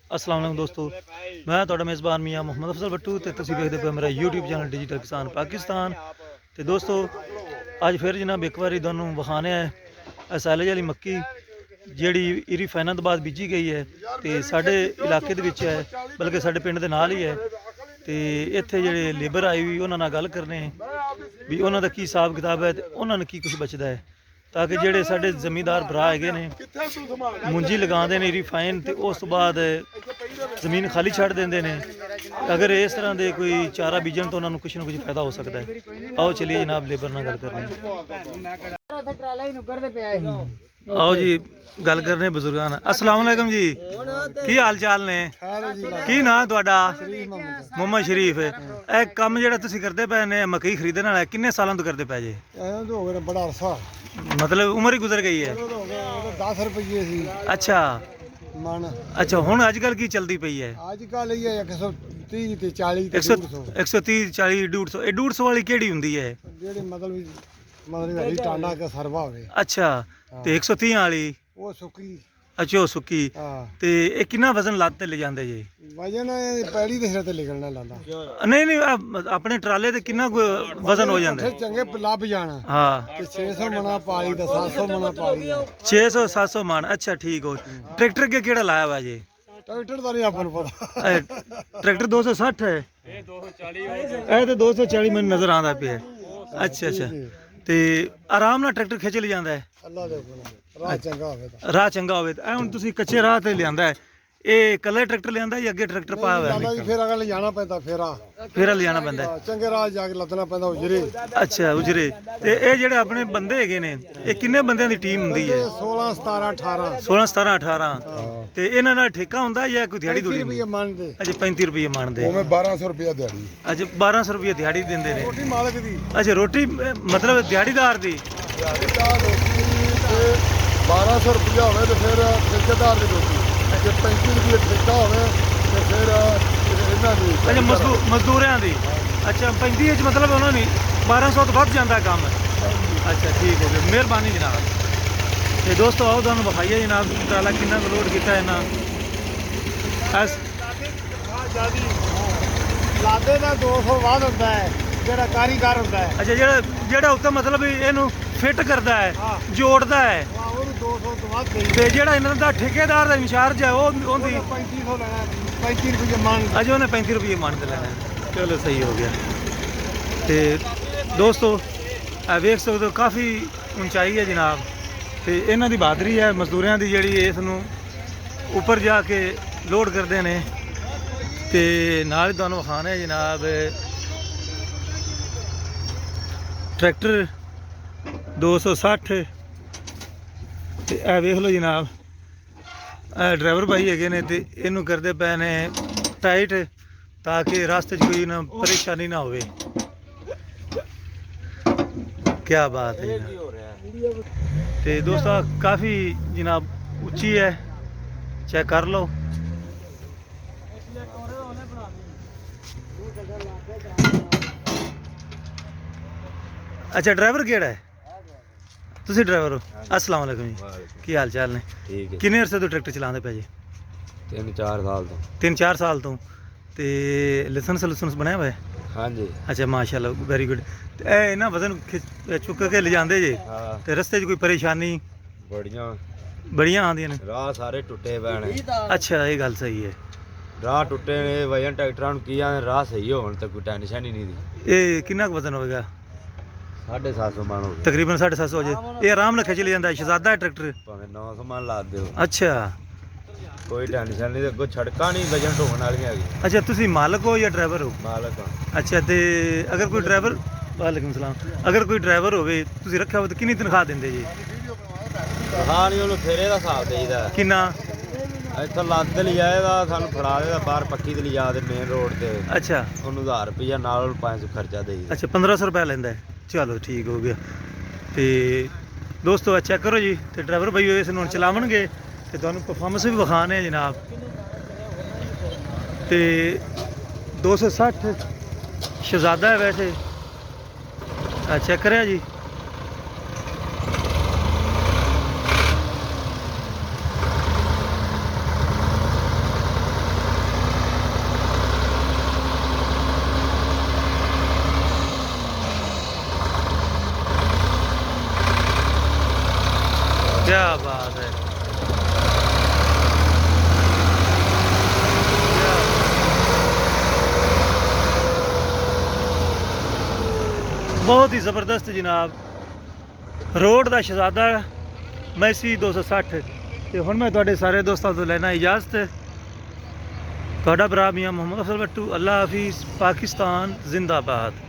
अस्सलाम वालेकुम दोस्तों, मैं ਤੁਹਾਡਾ मेज़बान मियाँ मुहम्मद अफजल भट्टू ਤੇ ਤੁਸੀਂ ਵੇਖਦੇ ਪਏ ਮੇਰਾ YouTube ਚੈਨਲ ਡਿਜੀਟਲ ਕਿਸਾਨ ਪਾਕਿਸਤਾਨ। ਤੇ ਦੋਸਤੋ ਅੱਜ ਫਿਰ ਜਨਾਬ ਇੱਕ ਵਾਰੀ ਤੁਹਾਨੂੰ ਵਿਖਾਣੇ ਹੈ ਸੈਲੇਜ ਵਾਲੀ ਮੱਕੀ ਜਿਹੜੀ ਇਰੀ ਫੈਨਾਬਾਦ ਬੀਜੀ ਗਈ ਹੈ ਤੇ ਸਾਡੇ ਇਲਾਕੇ ਦੇ ਵਿੱਚ ਹੈ, ਬਲਕਿ ਸਾਡੇ ਪਿੰਡ ਦੇ ਨਾਲ ਹੀ ਹੈ। ਤੇ ਇੱਥੇ ਜਿਹੜੇ ਲੇਬਰ ਆਈ ਹੋਈ ਉਹਨਾਂ ਨਾਲ ਗੱਲ ਕਰਨੇ ਵੀ ਉਹਨਾਂ ਦਾ ਕੀ ਹਿਸਾਬ ਕਿਤਾਬ ਹੈ ਤੇ ਉਹਨਾਂ ਨੂੰ ਕੀ ਕੁਝ ਬਚਦਾ ਹੈ, ਤਾਂ ਕਿ ਜਿਹੜੇ ਸਾਡੇ ਜ਼ਮੀਂਦਾਰ ਭਰਾ ਹੈਗੇ ਨੇ ਮੁੰਜੀ ਲਗਾਉਂਦੇ ਨੇ ਰਿਫਾਈਨ ਤੇ ਉਸ ਤੋਂ ਬਾਅਦ ਜ਼ਮੀਨ ਖਾਲੀ ਛੱਡ ਦਿੰਦੇ ਨੇ। ਅਗਰ ਇਸ ਤਰ੍ਹਾਂ ਦੇ ਕੋਈ ਚਾਰਾ ਬੀਜਣ ਤਾਂ ਉਹਨਾਂ ਨੂੰ ਕੁਝ ਨਾ ਕੁਝ ਫਾਇਦਾ ਹੋ ਸਕਦਾ ਹੈ। ਆਓ ਚਲਿਏ ਜਨਾਬ ਲੇਬਰ ਨਾਲ ਗੱਲ ਕਰਨੀ। आओ जी गल करने बुजुर्गों ਨਾਲ। अस्सलाम वालेकुम जी, की हाल चाल ने? की नाम ਤੁਹਾਡਾ? ਮੁਹੰਮਦ ਸ਼ਰੀਫ। ਇਹ ਕੰਮ ਜਿਹੜਾ ਤੁਸੀਂ ਕਰਦੇ ਪਏ ਨੇ ਮੱਕੀ ਖਰੀਦਣ ਵਾਲਾ ਕਿੰਨੇ ਸਾਲਾਂ ਤੋਂ ਕਰਦੇ ਪਏ ਜੇ? ਹੋ ਗਿਆ ਬੜਾ ਅਰਸਾ, मतलब उम्र ही गुजर गई है। 10 ਰੁਪਏ ਸੀ अच्छा ਮਨ। अच्छा ਹੁਣ ਅੱਜ ਕੱਲ ਕੀ ਚਲਦੀ ਪਈ ਹੈ? ਅੱਜ ਕੱਲ ਇਹ 130 ਤੇ 40 ਤੇ 150 130 40 150। ਇਹ 150 ਵਾਲੀ ਕਿਹੜੀ ਹੁੰਦੀ ਹੈ? ਜਿਹੜੇ ਮਤਲਬ ਹਰੀ ਟਾਂਡਾ ਕੇ ਸਰਵਾ ਹੋਵੇ। ਅੱਛਾ, ਤੇ 130 ਵਾਲੀ ਉਹ ਸੁੱਕੀ। ਅੱਛਾ ਉਹ ਸੁੱਕੀ। ਹਾਂ, ਤੇ ਇਹ ਕਿੰਨਾ ਵਜ਼ਨ ਲੱਦ ਤੇ ਲੈ ਜਾਂਦੇ ਜੀ? ਵਜਨ ਪੈੜੀ ਦੇ ਸਿਰ ਤੇ ਲਿਖਣਾ ਲਾਂਦਾ। ਨਹੀਂ ਨਹੀਂ ਆਪਣੇ ਟਰਾਲੇ ਤੇ ਕਿੰਨਾ ਕੁ ਵਜ਼ਨ ਹੋ ਜਾਂਦਾ? ਚੰਗੇ ਲੱਭ ਜਾਣਾ। ਹਾਂ, ਤੇ 600 ਮਣਾ ਪਾਲੀ ਤੇ 700 ਮਣਾ ਪਾਲੀ। 600 700 ਮਣ। ਅੱਛਾ ਠੀਕ ਹੋ। ਟਰੈਕਟਰ ਕੇ ਕਿਹੜਾ ਲਾਇਆ ਵਾ ਜੀ? ਟਰੈਕਟਰ ਦਾ ਨਹੀਂ ਆਪਾਂ ਨੂੰ ਪਤਾ। ਟਰੈਕਟਰ 260 ਹੈ। ਇਹ 240 ਇਹ ਤੇ 240 ਮੈਨੂੰ ਨਜ਼ਰ ਆਉਂਦਾ ਪਿਆ। ਅੱਛਾ ਅੱਛਾ, ਤੇ ਆਰਾਮ ਨਾਲ ਟਰੈਕਟਰ ਖਿੱਚ ਲੈ ਜਾਂਦਾ ਹੈ। ਅੱਲਾ ਦੇ ਹੁਕਮ, ਰਾਹ ਚੰਗਾ ਹੋਵੇ ਤਾਂ। ਰਾਹ ਚੰਗਾ ਹੋਵੇ ਤਾਂ। ਹੁਣ ਤੁਸੀਂ ਕੱਚੇ ਰਾਹ ਤੇ ਲਿਆਂਦਾ ਹੈ, ਇਹ ਕੱਲੇ ਟਰੈਕਟਰ ਲਿਆਂਦਾ ਜਾਂ ਅੱਗੇ ਟਰੈਕਟਰ ਪਾਇਆ ਹੋਇਆ? ਦਾਦਾ ਜੀ ਫੇਰ ਅਗਰ ਲਿਜਾਣਾ ਪੈਂਦਾ ਫੇਰ ਲਿਜਾਣਾ ਪੈਂਦਾ ਹੈ। ਚੰਗੇ ਰਾਹ ਜਾ ਕੇ ਲੱਦਣਾ ਪੈਂਦਾ ਉਜਰੇ। ਅੱਛਾ ਉਜਰੇ। ਤੇ ਇਹ ਜਿਹੜੇ ਆਪਣੇ ਬੰਦੇ ਹੈਗੇ ਨੇ ਇਹ ਕਿੰਨੇ ਬੰਦਿਆਂ ਦੀ ਟੀਮ ਹੁੰਦੀ ਹੈ? 16 17 18। 16 17 18। ਤੇ ਇਹਨਾਂ ਨਾਲ ਠੇਕਾ ਹੁੰਦਾ ਜਾਂ ਕੋਈ ਦਿਹਾੜੀ ਦੂੜੀ? ਰੁਪਏ ਮੰਨਦੇ। ਅੱਛਾ 35 ਰੁਪਏ ਮੰਨਦੇ। ਉਹ 1200 ਰੁਪਏ ਦਿਹਾੜੀ। ਅੱਛਾ 1200 ਰੁਪਏ ਦਿਹਾੜੀ ਦਿੰਦੇ ਨੇ? ਰੋਟੀ ਮਾਲਕ ਦੀ। ਅੱਛਾ ਰੋਟੀ ਮਤਲਬ ਦਿਹਾੜੀਦਾਰ ਦੀ? ਦਿਹਾੜੀਦਾਰ ਰੋਟੀ ਤੇ 1200 ਰੁਪਏ ਹੋਵੇ ਤੇ ਫਿਰ ਠੇਕੇਦਾਰ ਦੀ ਰੋਟੀ। ਜੇ 35 ਰੁਪਏ ਠੇਕਾ ਹੋਵੇ ਤੇ ਫਿਰ ਇਹਨਾਂ ਦੀ। ਅੱਛਾ ਮਜ਼ਦੂਰਾਂ ਦੀ। ਅੱਛਾ 35 ਚ ਮਤਲਬ ਉਹਨਾਂ ਨੇ 1200 ਤੋਂ ਵੱਧ ਜਾਂਦਾ ਕੰਮ। ਅੱਛਾ ਠੀਕ ਹੋ ਗਿਆ, ਮਿਹਰਬਾਨੀ ਜਨਾਬ। ਤੇ ਦੋਸਤੋ ਆਓ ਤੁਹਾਨੂੰ ਵਿਖਾਈਏ ਜਨਾਬ ਟਰਾਲਾ ਕਿੰਨਾ ਕੁ ਲੋਡ ਕੀਤਾ ਇਹਨਾਂ। ਲਾਦੇ ਦਾ 200 ਬਾਅਦ ਹੁੰਦਾ ਹੈ ਜਿਹੜਾ ਕਾਰੀਗਰ ਹੁੰਦਾ ਹੈ। ਅੱਛਾ ਜਿਹੜਾ ਉੱਤੇ ਮਤਲਬ ਇਹਨੂੰ ਫਿੱਟ ਕਰਦਾ ਹੈ, ਜੋੜਦਾ ਹੈ, ਉਹਨੂੰ 200 ਤੋਂ ਵੱਧ ਦੇਈ। ਤੇ ਜਿਹੜਾ ਇਹਨਾਂ ਦਾ ਠੇਕੇਦਾਰ ਦਾ ਇੰਚਾਰਜ ਹੈ ਉਹ ਉਹਦੀ 3500 ਲੈਣਾ। 35 ਰੁਪਏ ਮੰਨ। ਅਜੇ ਉਹਨੇ 35 ਰੁਪਏ ਮੰਨ ਤੇ ਲੈਣਾ। ਚਲੋ ਸਹੀ ਹੋ ਗਿਆ। ਤੇ ਦੋਸਤੋ ਇਹ ਵੇਖ ਸਕਦੇ ਹੋ ਕਾਫੀ ਉਚਾਈ ਹੈ ਜਨਾਬ, ਤੇ ਇਹਨਾਂ ਦੀ ਬਹਾਦਰੀ ਹੈ ਮਜ਼ਦੂਰਾਂ ਦੀ ਜਿਹੜੀ ਇਸ ਨੂੰ ਉੱਪਰ ਜਾ ਕੇ ਲੋਡ ਕਰਦੇ ਨੇ। ਤੇ ਨਾਲ ਹੀ ਤੁਹਾਨੂੰ ਵਿਖਾਣਾ ਹੈ ਜਨਾਬ ਟਰੈਕਟਰ 260। ਤੇ ਇਹ ਵੇਖ ਲਓ ਜਨਾਬ ਇਹ ਡਰਾਈਵਰ ਭਾਈ ਹੈਗੇ ਨੇ ਤੇ ਇਹਨੂੰ ਕਰਦੇ ਪਏ ਨੇ ਟਾਈਟ ਤਾਂ ਕਿ ਰਸਤੇ 'ਚ ਕੋਈ ਨਾ ਪਰੇਸ਼ਾਨੀ ਨਾ ਹੋਵੇ। क्या बात है जनाब। ਤੇ ਦੋਸਤੋ ਕਾਫੀ ਜਨਾਬ ਉੱਚੀ ਹੈ, ਚੈੱਕ ਕਰ ਲਓ। ਅੱਛਾ ਡਰਾਈਵਰ ਕਿਹੜਾ ਹੈ? ਤੁਸੀਂ ਡਰਾਈਵਰ ਹੋ? अस्सलाम वालेकुम जी, ਕੀ ਹਾਲ ਚਾਲ ਨੇ? ਠੀਕ ਹੈ। ਕਿੰਨੇ ਅਰਸੇ ਤੋਂ ਟਰੈਕਟਰ ਚਲਾਉਂਦੇ ਪਏ ਜੀ? 3-4 ਸਾਲ ਤੋਂ। 3-4 ਸਾਲ ਤੋਂ। ਤੇ ਲਾਇਸੈਂਸ ਬਣਾਇਆ ਹੋਇਆ? ਹਾਂਜੀ। ਅੱਛਾ ਮਾਸ਼ਾਅੱਲਾ ਵੈਰੀ ਗੁੱਡ। ਤੇ ਇਹ ਇਹਨਾਂ ਵਜ਼ਨ ਚੁੱਕ ਕੇ ਲਿਜਾਂਦੇ ਜੇ ਹਾਂ, ਤੇ ਰਸਤੇ 'ਚ ਕੋਈ ਪਰੇਸ਼ਾਨੀ ਬੜੀਆਂ ਆਉਂਦੀਆਂ ਨੇ? ਰਾਹ ਸਾਰੇ ਟੁੱਟੇ ਪਏ ਨੇ। ਅੱਛਾ ਇਹ ਗੱਲ ਸਹੀ ਹੈ। ਰਾਹ ਟੁੱਟੇ ਨੇ, ਵਜਨ ਟਰੈਕਟਰਾਂ ਨੂੰ ਕੀ ਆ, ਰਾਹ ਸਹੀ ਹੋਣ ਤੇ ਕੋਈ ਟੈਨਸ਼ਨ ਹੀ ਨਹੀਂ ਦੀ। ਇਹ ਕਿੰਨਾ ਕੁ ਵਜ਼ਨ ਹੋਵੇਗਾ? 750 ਮਣ ਹੋ ਗਿਆ। ਤਕਰੀਬਨ 750 ਹੋ ਜੇ। ਇਹ ਆਰਾਮ ਨਾਲ ਖਿੱਚ ਲਿਆ ਜਾਂਦਾ, ਸ਼ਹਜ਼ਾਦਾ ਹੈ ਟਰੈਕਟਰ। ਭਾਵੇਂ 900 ਮਣ ਲਾ ਦਿਓ, ਅੱਛਾ ਕੋਈ ਟੈਨਸ਼ਨ ਨਹੀਂ। ਤੇ ਅੱਗੋਂ ਸੜਕਾਂ ਨਹੀਂ ਵਜਨ ਢੋਣ ਵਾਲੀਆਂ ਹੈਗੀਆਂ। ਅੱਛਾ ਤੁਸੀਂ ਮਾਲਕ ਹੋ ਜਾਂ ਡਰਾਈਵਰ ਹੋ? ਮਾਲਕ ਆ। ਅੱਛਾ ਤੇ ਅਗਰ ਕੋਈ ਡਰਾਈਵਰ ਵਾਲੇਕੁਮ ਸਲਾਮ, ਅਗਰ ਕੋਈ ਡਰਾਈਵਰ ਹੋਵੇ ਤੁਸੀਂ ਰੱਖਿਆ ਹੋਵੇ ਤਾਂ ਕਿੰਨੀ ਤਨਖਾਹ ਦਿੰਦੇ ਜੀ? ਹਾਂ ਨਹੀਂ, ਉਹਨੂੰ ਫੇਰੇ ਦਾ ਹਿਸਾਬ ਦੇਈਦਾ। ਕਿੰਨਾ? ਇੱਥੋਂ ਲੱਦ ਲਿਜਾਏਗਾ, ਸਾਨੂੰ ਫੜਾ ਦੇਗਾ ਬਾਹਰ ਪੱਕੀ ਤੇ ਲਿਜਾ ਦੇ ਮੇਨ ਰੋਡ ਤੇ। ਅੱਛਾ ਉਹਨੂੰ 1000 ਰੁਪਇਆ ਨਾਲ ਉਹਨੂੰ 500 ਖਰਚਾ ਦੇਈਦਾ। ਅੱਛਾ 1500 ਰੁਪਏ ਲੈਂਦਾ ਹੈ। ਚਲੋ ਠੀਕ ਹੋ ਗਿਆ। ਤੇ ਦੋਸਤੋ ਚੈੱਕ ਕਰੋ ਜੀ, ਤੇ ਡਰਾਈਵਰ ਭਾਈ ਇਸ ਨੂੰ ਚਲਾਵਣਗੇ ਤੇ ਤੁਹਾਨੂੰ ਪਰਫਾਰਮੈਂਸ ਵੀ ਵਿਖਾਣੇ ਜਨਾਬ। ਤੇ 260 ਸ਼ਹਜ਼ਾਦਾ ਹੈ ਵੈਸੇ। ਚੈੱਕ ਕਰਿਆ ਜੀ। क्या बात है। बहुत ही ज़बरदस्त जनाब, रोड का शहजादा मैसी 260। ਤੇ ਹੁਣ ਮੈਂ ਤੁਹਾਡੇ ਸਾਰੇ ਦੋਸਤਾਂ ਤੋਂ ਲੈਣਾ ਇਜਾਜ਼ਤ। ਤੁਹਾਡਾ ਭਰਾ ਮੀਆਂ ਮੁਹੰਮਦ ਅਫਜ਼ਲ ਬੱਟੂ। ਅੱਲਾ ਹਾਫਿਜ਼। ਪਾਕਿਸਤਾਨ ਜ਼ਿੰਦਾਬਾਦ।